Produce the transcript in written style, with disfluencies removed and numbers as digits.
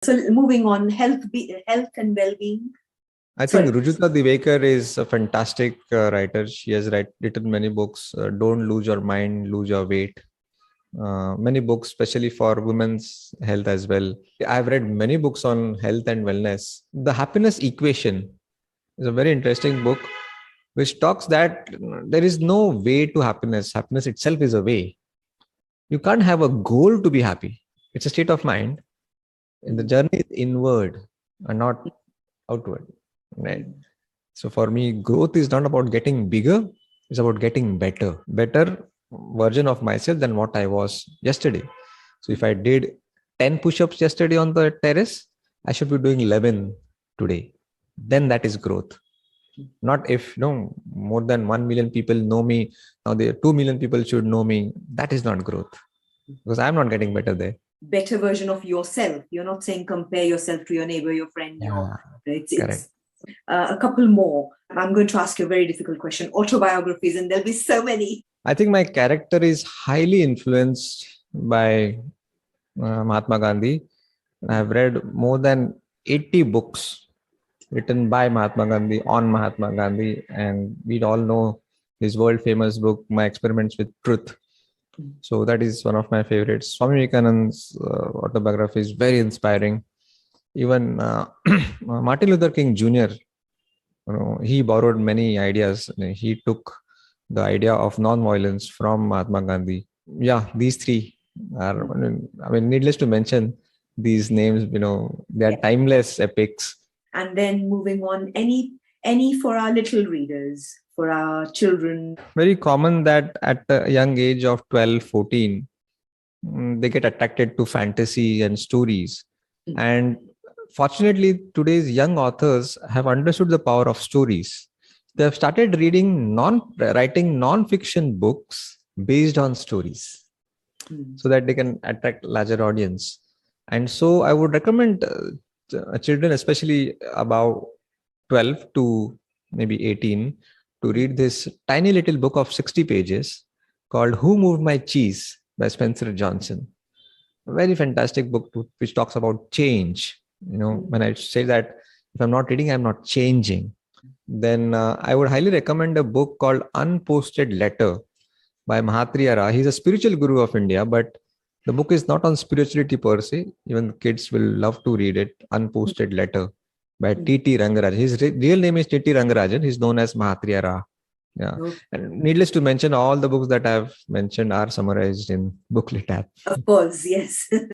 So moving on, health and well-being. I think Sorry. Rujuta Divekar is a fantastic writer. She has written many books. Don't lose your mind, lose your weight. Many books, especially for women's health as well. I've read many books on health and wellness. The Happiness Equation is a very interesting book, which talks that there is no way to happiness. Happiness itself is a way. You can't have a goal to be happy. It's a state of mind. And the journey is inward and not outward. Right. So for me, growth is not about getting bigger. It's about getting better version of myself than what I was yesterday. So if I did 10 push-ups yesterday on the terrace, I should be doing 11 today. Then that is growth. Not if more than 1 million people know me. Now the 2 million people should know me. That is not growth, because I'm not getting better there. Better version of yourself. You're not saying compare yourself to your neighbor, your friend. Correct. A couple more. I'm going to ask you a very difficult question. Autobiographies, and there'll be so many. I think my character is highly influenced by Mahatma Gandhi. I've read more than 80 books written by Mahatma Gandhi on Mahatma Gandhi, and we all know his world famous book, My Experiments with Truth. So that is one of my favorites. Swami Vivekananda's autobiography is very inspiring. Even Martin Luther King Jr., he borrowed many ideas. He took the idea of non-violence from Mahatma Gandhi. Yeah, these three are, needless to mention, these names, they are timeless epics. And then moving on, any for our little readers, for our children? Very common that at a young age of 12, 14, they get attracted to fantasy and stories. And fortunately, today's young authors have understood the power of stories. They have started writing non-fiction books based on stories, so that they can attract larger audience. And so I would recommend children, especially about 12 to maybe 18, to read this tiny little book of 60 pages called Who Moved My Cheese by Spencer Johnson. A very fantastic book which talks about change. When I say that if I'm not reading, I'm not changing. Then I would highly recommend a book called Unposted Letter by Mahatri Ara. He's a spiritual guru of India, but the book is not on spirituality per se. Even kids will love to read it. Unposted Letter by T.T. Rangarajan. His real name is T.T. Rangarajan. He's known as Mahatri Ara. Yeah. And needless to mention, all the books that I've mentioned are summarized in Booklet app. Of course, yes.